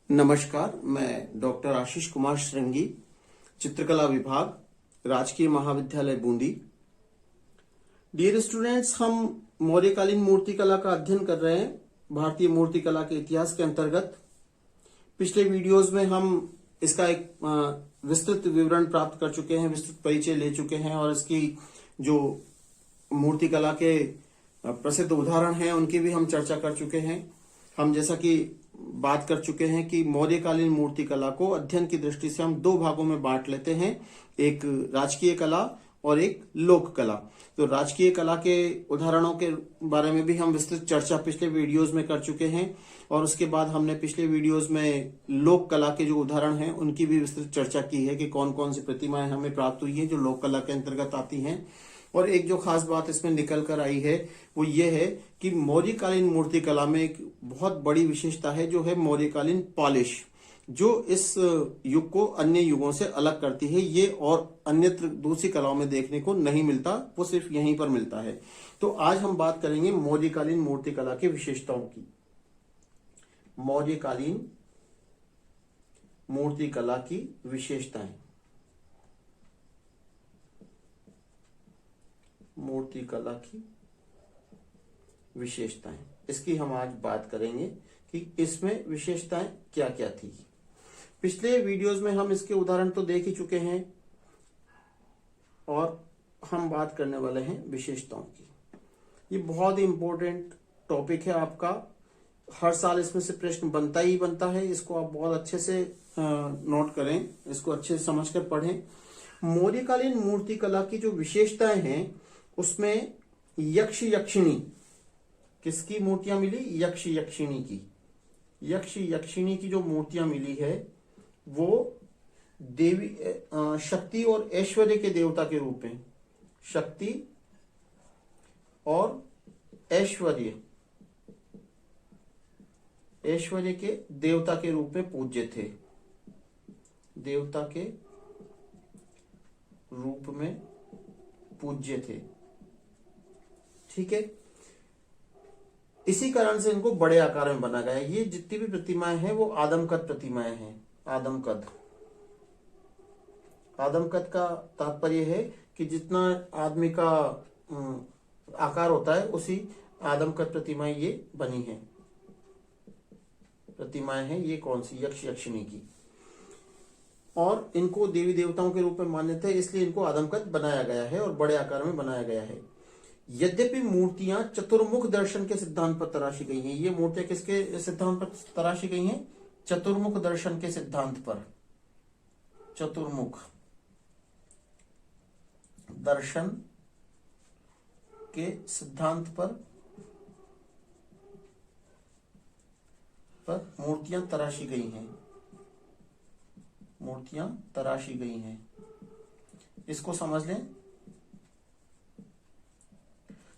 नमस्कार, मैं डॉक्टर आशीष कुमार श्रृंगी, चित्रकला विभाग, राजकीय महाविद्यालय बूंदी। डियर स्टूडेंट्स, हम मौर्यकालीन मूर्तिकला का अध्ययन कर रहे हैं भारतीय मूर्तिकला के इतिहास के अंतर्गत। पिछले वीडियोस में हम इसका एक विस्तृत विवरण प्राप्त कर चुके हैं, विस्तृत परिचय ले चुके हैं और इसकी जो मूर्तिकला के प्रसिद्ध उदाहरण हैं उनकी भी हम चर्चा कर चुके हैं। हम जैसा कि बात कर चुके हैं कि मौर्यकालीन मूर्तिकला को अध्ययन की दृष्टि से हम दो भागों में बांट लेते हैं, एक राजकीय कला और एक लोक कला। तो राजकीय कला के उदाहरणों के बारे में भी हम विस्तृत चर्चा पिछले वीडियोस में कर चुके हैं और उसके बाद हमने पिछले वीडियोस में लोक कला के जो उदाहरण हैं उनकी भी विस्तृत चर्चा की है कि कौन कौन सी प्रतिमाएं हमें प्राप्त हुई है जो लोक कला के अंतर्गत आती हैं। और एक जो खास बात इसमें निकल कर आई है वो ये है कि मौर्यकालीन मूर्तिकला में एक बहुत बड़ी विशेषता है जो है मौर्यकालीन पॉलिश, जो इस युग को अन्य युगों से अलग करती है। ये और अन्यत्र दूसरी कलाओं में देखने को नहीं मिलता, वो सिर्फ यहीं पर मिलता है। तो आज हम बात करेंगे मौर्यकालीन मूर्तिकला की विशेषताओं की। मौर्यकालीन मूर्तिकला की विशेषताएं। मूर्तिकला की विशेषताएं, इसकी हम आज बात करेंगे कि इसमें विशेषताएं क्या क्या थी। पिछले वीडियोस में हम इसके उदाहरण तो देख ही चुके हैं और हम बात करने वाले हैं विशेषताओं की। ये बहुत ही इंपॉर्टेंट टॉपिक है आपका, हर साल इसमें से प्रश्न बनता ही बनता है। इसको आप बहुत अच्छे से नोट करें, इसको अच्छे से समझकर पढ़ें। मौर्यकालीन मूर्तिकला की जो विशेषताएं हैं उसमें यक्ष यक्षिणी, किसकी मूर्तियां मिली? यक्ष यक्षिणी की। यक्ष यक्षिणी की जो मूर्तियां मिली है वो देवी शक्ति और ऐश्वर्य के देवता के रूप में, शक्ति और ऐश्वर्य के देवता के रूप में पूज्य थे। देवता के रूप में पूज्य थे, ठीक है। इसी कारण से इनको बड़े आकार में बना गया है। ये जितनी भी प्रतिमाएं हैं वो आदमकद प्रतिमाएं हैं। आदमकद, आदमकद का तात्पर्य है कि जितना आदमी का आकार होता है उसी आदमकद प्रतिमाएं ये बनी हैं। प्रतिमाएं हैं ये कौन सी? यक्ष यक्षिणी की। और इनको देवी देवताओं के रूप में मान्यता है, इसलिए इनको आदमकद बनाया गया है और बड़े आकार में बनाया गया है। यद्यपि मूर्तियां चतुर्मुख दर्शन के सिद्धांत पर तराशी गई हैं। ये मूर्तियां किसके सिद्धांत पर तराशी गई हैं? चतुर्मुख दर्शन के सिद्धांत पर। चतुर्मुख दर्शन के सिद्धांत पर मूर्तियां तराशी गई हैं। मूर्तियां तराशी गई हैं, इसको समझ लें।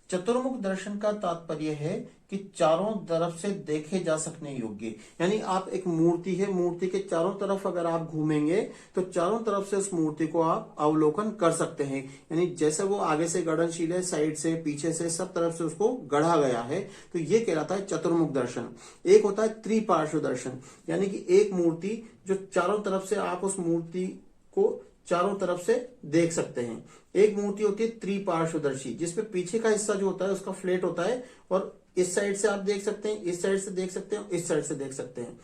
चतुर्मुख दर्शन का तात्पर्य है कि चारों तरफ से देखे जा सकने योग्य, यानी आप एक मूर्ति है, मूर्ति के चारों तरफ अगर आप घूमेंगे तो चारों तरफ से उस मूर्ति को आप अवलोकन कर सकते हैं। यानी जैसे वो आगे से गठनशील है, साइड से, पीछे से, सब तरफ से उसको गढ़ा गया है, तो ये कहलाता है चतुर्मुख दर्शन। एक होता है त्रिपार्श्व दर्शन, यानी कि एक मूर्ति जो चारों तरफ से आप उस मूर्ति को चारों तरफ से देख सकते हैं। एक मूर्ति होती है त्रिपार्श्वदर्शी, जिसमें पीछे का हिस्सा जो होता है उसका फ्लैट होता है और इस साइड से आप देख सकते हैं, इस साइड से देख सकते हैं, इस साइड से देख सकते हैं।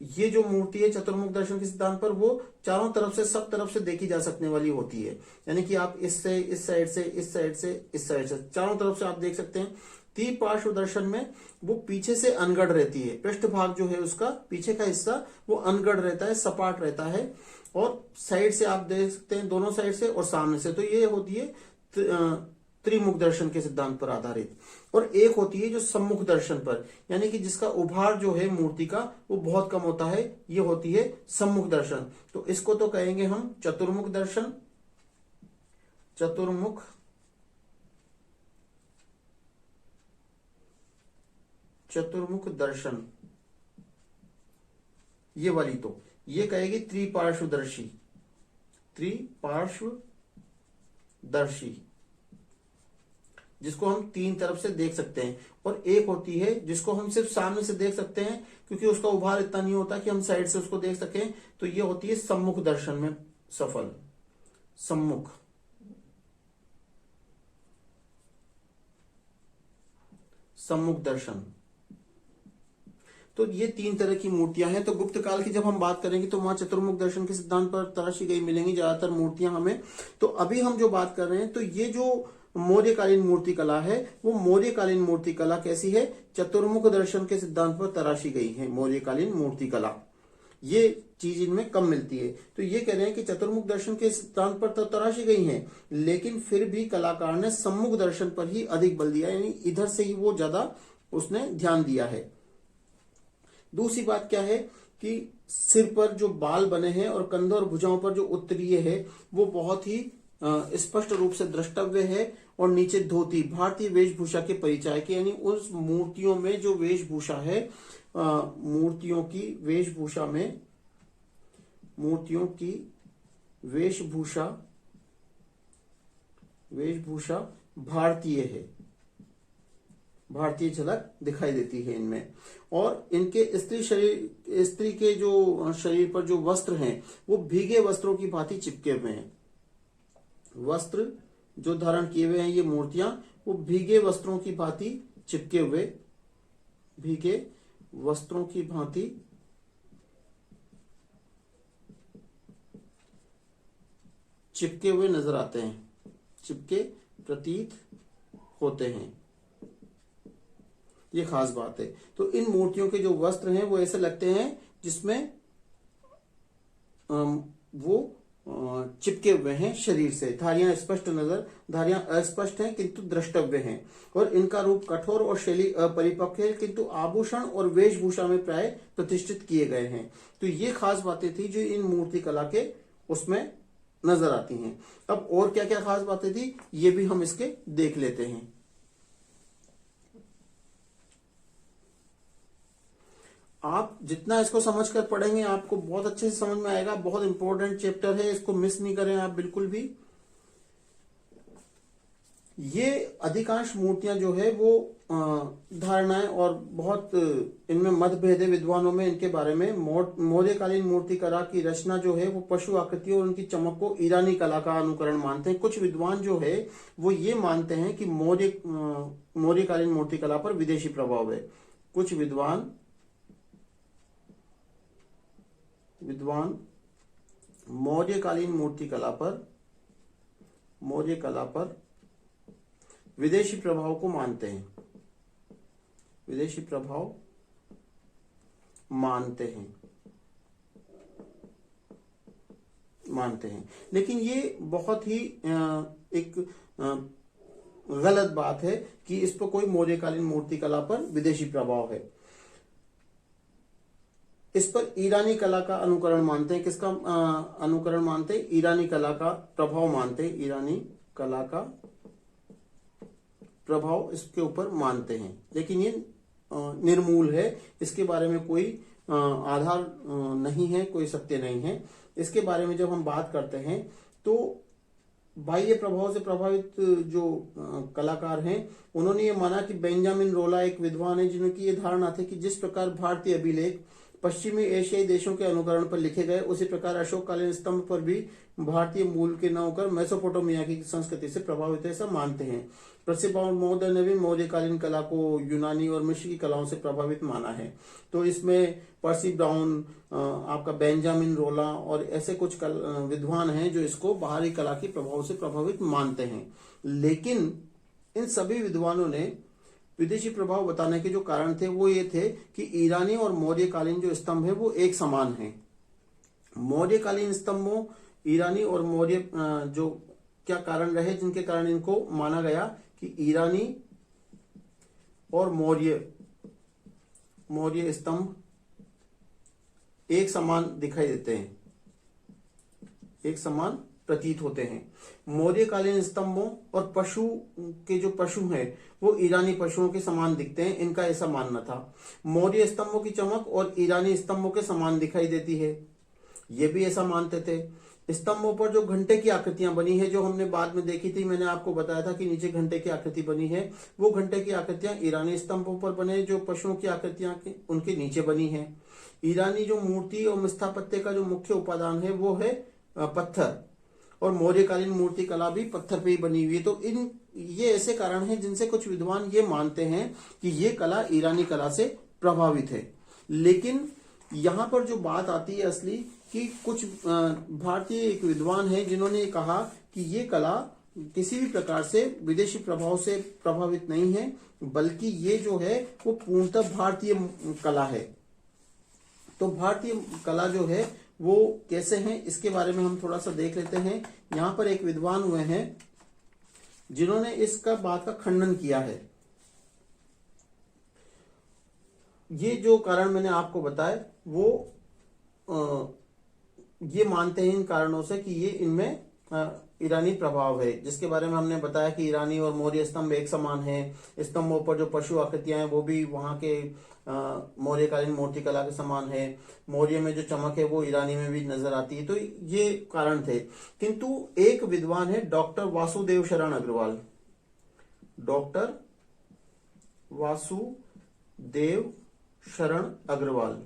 ये जो मूर्ति है चतुर्मुख दर्शन के सिद्धांत पर, वो चारों तरफ से, सब तरफ से देखी जा सकने वाली होती है। यानी कि आप इससे, इस साइड से, इस साइड से, इस साइड से, चारों तरफ से आप देख सकते हैं। त्रिपार्श्व दर्शन में वो पीछे से अनगढ़ रहती है, पृष्ठ भाग जो है उसका पीछे का हिस्सा वो अनगढ़ रहता है, सपाट रहता है, और साइड से आप देख सकते हैं, दोनों साइड से और सामने से। तो ये होती है त्रिमुख दर्शन के सिद्धांत पर आधारित। और एक होती है जो सम्मुख दर्शन पर, यानी कि जिसका उभार जो है मूर्ति का वो बहुत कम होता है, ये होती है सम्मुख दर्शन। तो इसको तो कहेंगे हम चतुर्मुख दर्शन। चतुर्मुख दर्शन, ये वाली तो ये कहेगी त्रिपार्श्वदर्शी। त्रिपार्श्वदर्शी जिसको हम तीन तरफ से देख सकते हैं, और एक होती है जिसको हम सिर्फ सामने से देख सकते हैं क्योंकि उसका उभार इतना नहीं होता कि हम साइड से उसको देख सकें, तो ये होती है सम्मुख दर्शन में सफल। सम्मुख दर्शन। तो ये तीन तरह की मूर्तियां हैं। तो गुप्त काल की जब हम बात करेंगे तो वहां चतुर्मुख दर्शन के सिद्धांत पर तराशी गई मिलेंगी ज्यादातर मूर्तियां हमें। तो अभी हम जो बात कर रहे हैं, तो ये जो मौर्यकालीन मूर्ति कला है, वो मौर्यकालीन मूर्ति कला कैसी है? चतुर्मुख दर्शन के सिद्धांत पर तराशी गई है मौर्यकालीन मूर्ति कला। ये चीज इनमें कम मिलती है। तो ये कह रहे हैं कि चतुर्मुख दर्शन के सिद्धांत पर तो तराशी गई है, लेकिन फिर भी कलाकार ने सम्मुख दर्शन पर ही अधिक बल दिया, यानी इधर से ही वो ज्यादा उसने ध्यान दिया है। दूसरी बात क्या है कि सिर पर जो बाल बने हैं और कंधों और भुजाओं पर जो उत्तरीय है वो बहुत ही स्पष्ट रूप से द्रष्टव्य है, और नीचे धोती भारतीय वेशभूषा के परिचय के, यानी उस मूर्तियों में जो वेशभूषा है, मूर्तियों की वेशभूषा भारतीय है, भारतीय झलक दिखाई देती है इनमें। और इनके स्त्री के जो शरीर पर जो वस्त्र हैं वो भीगे वस्त्रों की भांति चिपके हुए हैं। वस्त्र जो धारण किए हुए हैं ये मूर्तियां, वो भीगे वस्त्रों की भांति चिपके हुए, भीगे वस्त्रों की भांति चिपके हुए नजर आते हैं, चिपके प्रतीत होते हैं। ये खास बात है। तो इन मूर्तियों के जो वस्त्र हैं वो ऐसे लगते हैं जिसमें वो चिपके हुए हैं शरीर से। धारियां अस्पष्ट हैं किंतु द्रष्टव्य हैं, और इनका रूप कठोर और शैली अपरिपक्व है, किंतु आभूषण और वेशभूषा में प्राय प्रतिष्ठित किए गए हैं। तो ये खास बातें थी जो इन मूर्ति कला के उसमें नजर आती हैं। अब और क्या क्या खास बातें थी ये भी हम इसके देख लेते हैं। आप जितना इसको समझकर पढ़ेंगे आपको बहुत अच्छे से समझ में आएगा। बहुत इंपॉर्टेंट चैप्टर है, इसको मिस नहीं करें आप बिल्कुल भी। ये अधिकांश मूर्तियां जो है वो धारणाएं और बहुत इनमें मतभेद है विद्वानों में इनके बारे में। मौर्यकालीन मूर्ति कला की रचना जो है वो पशु आकृतियों और उनकी चमक को ईरानी कला का अनुकरण मानते हैं। कुछ विद्वान जो है वो ये मानते हैं कि मौर्यकालीन मूर्ति कला पर विदेशी प्रभाव है। कुछ विद्वान मौर्यकालीन मूर्ति कला पर विदेशी प्रभाव को मानते हैं, विदेशी प्रभाव मानते हैं। लेकिन ये बहुत ही एक गलत बात है कि इस पर कोई मौर्यकालीन मूर्ति कला पर विदेशी प्रभाव है। इस पर ईरानी कला का अनुकरण मानते हैं। किसका अनुकरण मानते हैं? ईरानी कला का प्रभाव मानते हैं। ईरानी कला का प्रभाव इसके ऊपर मानते हैं, लेकिन ये निर्मूल है। इसके बारे में कोई आधार नहीं है, कोई सत्य नहीं है। इसके बारे में जब हम बात करते हैं तो बाह्य प्रभाव से प्रभावित जो कलाकार हैं उन्होंने ये माना कि बेंजामिन रोला एक विद्वान है जिनकी ये धारणा थी कि जिस प्रकार भारतीय अभिलेख पश्चिमी एशियाई देशों के अनुकरण पर लिखे गए उसी प्रकार अशोककालीन स्तंभ पर भी भारतीय मूल के न होकर मेसोपोटामिया की संस्कृति से प्रभावित ऐसा मानते हैं। प्रसिद्ध महोदय ने भी मौर्यकालीन कला को यूनानी और मिस्र की कलाओं से प्रभावित माना है। तो इसमें पर्सी ब्राउन, आपका बेंजामिन रोला और ऐसे कुछ विद्वान हैं जो इसको बाहरी कला के प्रभाव से प्रभावित मानते हैं। लेकिन इन सभी विद्वानों ने विदेशी प्रभाव बताने के जो कारण थे वो ये थे कि ईरानी और मौर्यकालीन जो स्तंभ है वो एक समान है। मौर्यकालीन स्तंभों, ईरानी और मौर्य जो क्या कारण रहे जिनके कारण इनको माना गया कि ईरानी और मौर्य स्तंभ एक समान दिखाई देते हैं, एक समान प्रतीत होते हैं। मौर्यकालीन स्तंभों और पशु के जो पशु हैं वो ईरानी पशुओं के समान दिखते हैं, इनका ऐसा मानना था। मौर्य स्तंभों की चमक और ईरानी स्तंभों के समान दिखाई देती है, ये भी ऐसा मानते थे। स्तंभों पर जो घंटे की आकृतियां बनी है, जो हमने बाद में देखी थी, मैंने आपको बताया था कि नीचे घंटे की आकृति बनी है, वो घंटे की आकृतियां ईरानी स्तंभों पर बने, जो पशुओं की आकृतियां उनके नीचे बनी है। ईरानी जो मूर्ति और स्थापत्य का जो मुख्य उपादान है वो है पत्थर, और मौर्यकालीन मूर्ति कला भी पत्थर पे ही बनी हुई है। तो ये ऐसे कारण हैं जिनसे कुछ विद्वान ये मानते हैं कि ये कला ईरानी कला से प्रभावित है। लेकिन यहाँ पर जो बात आती है असली, कि कुछ भारतीय एक विद्वान है जिन्होंने कहा कि ये कला किसी भी प्रकार से विदेशी प्रभाव से प्रभावित नहीं है, बल्कि ये जो है वो पूर्णतः भारतीय कला है। तो भारतीय कला जो है वो कैसे है, इसके बारे में हम थोड़ा सा देख लेते हैं। यहाँ पर एक विद्वान हुए हैं जिन्होंने इसका बात का खंडन किया है। ये जो कारण मैंने आपको बताया वो ये मानते हैं इन कारणों से कि ये इनमें ईरानी प्रभाव है, जिसके बारे में हमने बताया कि ईरानी और मौर्य स्तंभ एक समान है। स्तंभों पर जो पशु आकृतियां हैं वो भी वहां के मौर्यकालीन मूर्तिकला के समान है। मौर्य में जो चमक है वो ईरानी में भी नजर आती है। तो ये कारण थे। किंतु एक विद्वान है डॉक्टर वासुदेव शरण अग्रवाल, डॉक्टर वासुदेव शरण अग्रवाल,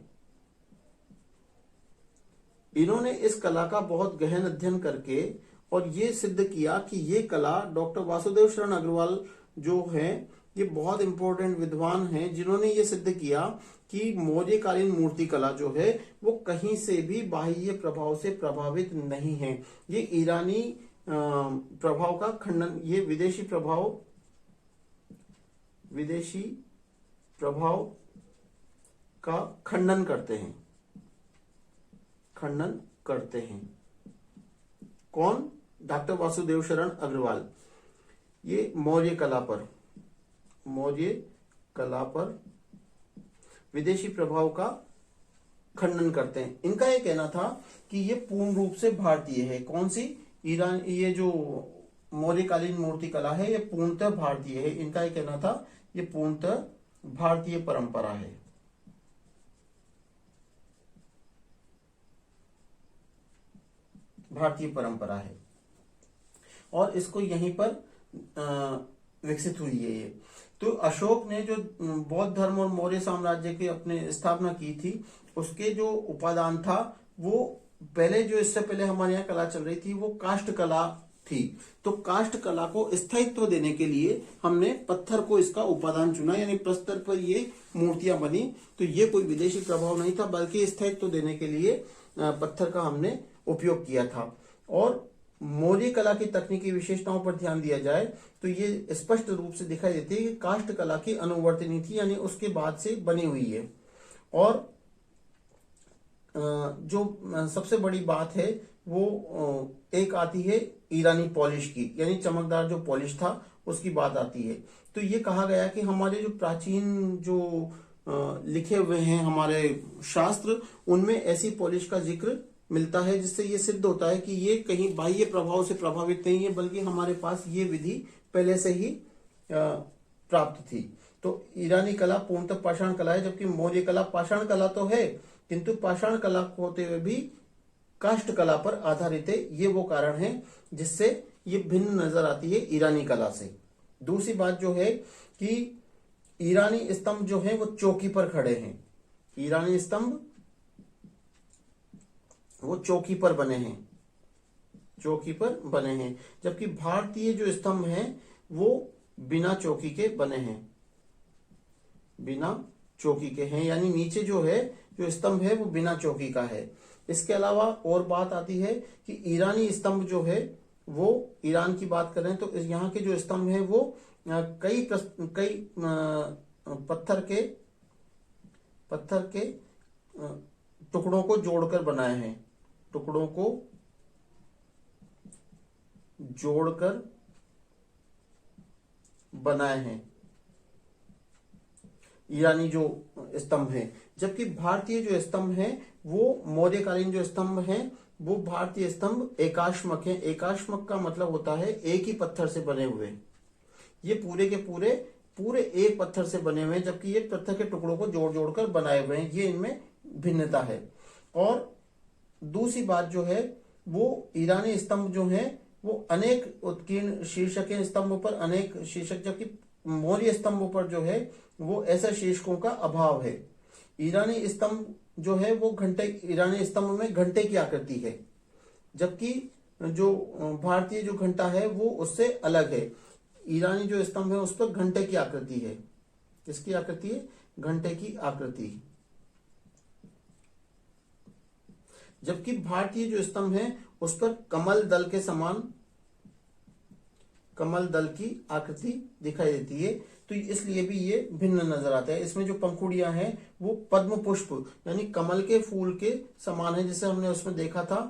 इन्होंने इस कला का बहुत गहन अध्ययन करके और ये सिद्ध किया कि ये कला, डॉक्टर वासुदेव शरण अग्रवाल जो है ये बहुत इंपॉर्टेंट विद्वान हैं, जिन्होंने ये सिद्ध किया कि मौर्यकालीन मूर्ति कला जो है वो कहीं से भी बाह्य प्रभाव से प्रभावित नहीं है। ये ईरानी प्रभाव का खंडन, ये विदेशी प्रभाव का खंडन करते हैं। कौन? डॉक्टर वासुदेव शरण अग्रवाल। ये मौर्य कला पर विदेशी प्रभाव का खंडन करते हैं। इनका ये कहना था कि ये पूर्ण रूप से भारतीय है। कौन सी? ईरान, ये जो मौर्यकालीन मूर्ति कला है ये पूर्णतः भारतीय है। इनका ये कहना था ये पूर्णतः भारतीय परंपरा है। भारतीय परंपरा है और इसको यहीं पर विकसित हुई है ये। तो अशोक ने जो बौद्ध धर्म और मौर्य साम्राज्य की अपने स्थापना की थी, उसके जो उपादान था वो पहले, जो इससे पहले हमारे यहाँ कला चल रही थी वो काष्ठ कला थी। तो काष्ठ कला को स्थायित्व देने के लिए हमने पत्थर को इसका उपादान चुना, यानी प्रस्तर पर ये मूर्तियां बनी। तो ये कोई विदेशी प्रभाव नहीं था, बल्कि स्थायित्व देने के लिए पत्थर का हमने उपयोग किया था। और मौर्य कला की तकनीकी विशेषताओं पर ध्यान दिया जाए तो ये स्पष्ट रूप से दिखाई देती है कि काष्ठ कला की अनुवर्तनी थी, यानी उसके बाद से बनी हुई है। और जो सबसे बड़ी बात है वो एक आती है ईरानी पॉलिश की, यानी चमकदार जो पॉलिश था उसकी बात आती है। तो ये कहा गया कि हमारे जो प्राचीन जो लिखे हुए हैं हमारे शास्त्र, उनमें ऐसी पॉलिश का जिक्र मिलता है, जिससे ये सिद्ध होता है कि ये कहीं बाह्य प्रभाव से प्रभावित नहीं है, बल्कि हमारे पास ये विधि पहले से ही प्राप्त थी। तो ईरानी कला पूर्णतः पाषाण कला है, जबकि मौर्य कला पाषाण कला तो है, किंतु पाषाण कला होते हुए भी काष्ठ कला पर आधारित है। ये वो कारण है जिससे ये भिन्न नजर आती है ईरानी कला से। दूसरी बात जो है कि ईरानी स्तंभ जो है वो चौकी पर खड़े हैं। ईरानी स्तंभ वो चौकी पर बने हैं, जबकि भारतीय जो स्तंभ हैं वो बिना चौकी के बने हैं, यानी नीचे जो है जो स्तंभ है वो बिना चौकी का है। इसके अलावा और बात आती है कि ईरानी स्तंभ जो है वो, ईरान की बात करें तो यहाँ के जो स्तंभ है वो कई पत्थर के टुकड़ों को जोड़कर बनाए हैं, ईरानी जो स्तंभ है। जबकि भारतीय जो स्तंभ है वो, मौर्यकालीन जो स्तंभ है वो भारतीय स्तंभ एकाश्मक है। एकाश्मक का मतलब होता है एक ही पत्थर से बने हुए। ये पूरे के पूरे एक पत्थर से बने हुए हैं, जबकि ये पत्थर के टुकड़ों को जोड़ जोड़ कर बनाए हुए हैं। ये इनमें भिन्नता है। और दूसरी बात जो है वो ईरानी स्तंभ जो है वो अनेक उत्कीर्ण शीर्षक है स्तंभ पर, अनेक शीर्षक, जबकि मौर्य स्तंभ पर जो है वो ऐसा शीर्षकों का अभाव है। ईरानी स्तंभ जो है वो घंटे, ईरानी स्तंभ में घंटे की आकृति है, जबकि जो भारतीय जो घंटा है वो उससे अलग है। ईरानी जो स्तंभ है उस पर घंटे की आकृति है। किसकी आकृति है? घंटे की आकृति। जबकि भारतीय जो स्तंभ है उस पर कमल दल के समान, कमल दल की आकृति दिखाई देती है, तो इसलिए भी ये भिन्न नजर आता है। इसमें जो पंखुड़ियां हैं वो पद्म पुष्प यानी कमल के फूल के समान है, जिसे हमने उसमें देखा था,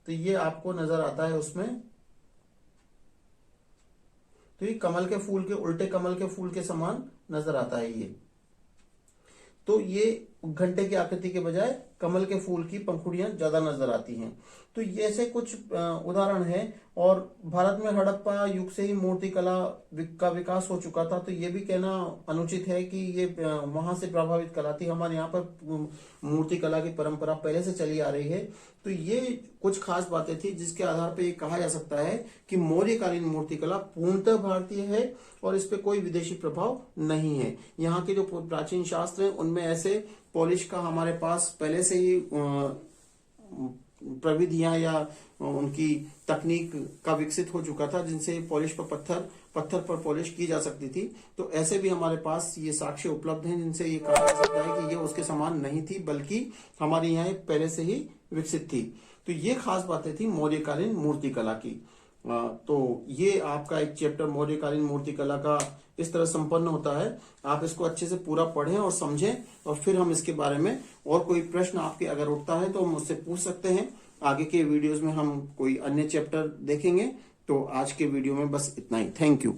तो ये आपको नजर आता है उसमें। तो ये कमल के फूल के उल्टे, कमल के फूल के समान नजर आता है ये। तो ये घंटे की आकृति के बजाय कमल के फूल की पंखुड़ियां ज्यादा नजर आती हैं। तो ये ऐसे कुछ उदाहरण हैं। और भारत में हड़प्पा युग से ही मूर्ति कला का विकास हो चुका था, तो ये भी कहना अनुचित है कि ये वहां से प्रभावित कला थी। हमारे यहाँ पर मूर्ति कला की परंपरा पहले से चली आ रही है। तो ये कुछ खास बातें थी जिसके आधार पर ये कहा जा सकता है कि मौर्यकालीन मूर्ति कला पूर्णतः भारतीय है और इस पे कोई विदेशी प्रभाव नहीं है। यहाँ के जो प्राचीन शास्त्र हैं उनमें ऐसे पॉलिश का हमारे पास पहले से ही प्रविधियां या उनकी तकनीक का विकसित हो चुका था, जिनसे पॉलिश पर पत्थर पर पॉलिश की जा सकती थी। तो ऐसे भी हमारे पास ये साक्ष्य उपलब्ध हैं जिनसे ये कहा जा सकता है कि ये उसके समान नहीं थी, बल्कि हमारे यहाँ पहले से ही विकसित थी। तो ये खास बातें थी मौर्यकालीन मूर्ति कला की। तो ये आपका एक चैप्टर मौर्यकालीन मूर्ति कला का इस तरह संपन्न होता है। आप इसको अच्छे से पूरा पढ़ें और समझें, और फिर हम इसके बारे में और कोई प्रश्न आपके अगर उठता है तो हम मुझसे पूछ सकते हैं। आगे के वीडियोस में हम कोई अन्य चैप्टर देखेंगे। तो आज के वीडियो में बस इतना ही। Thank you.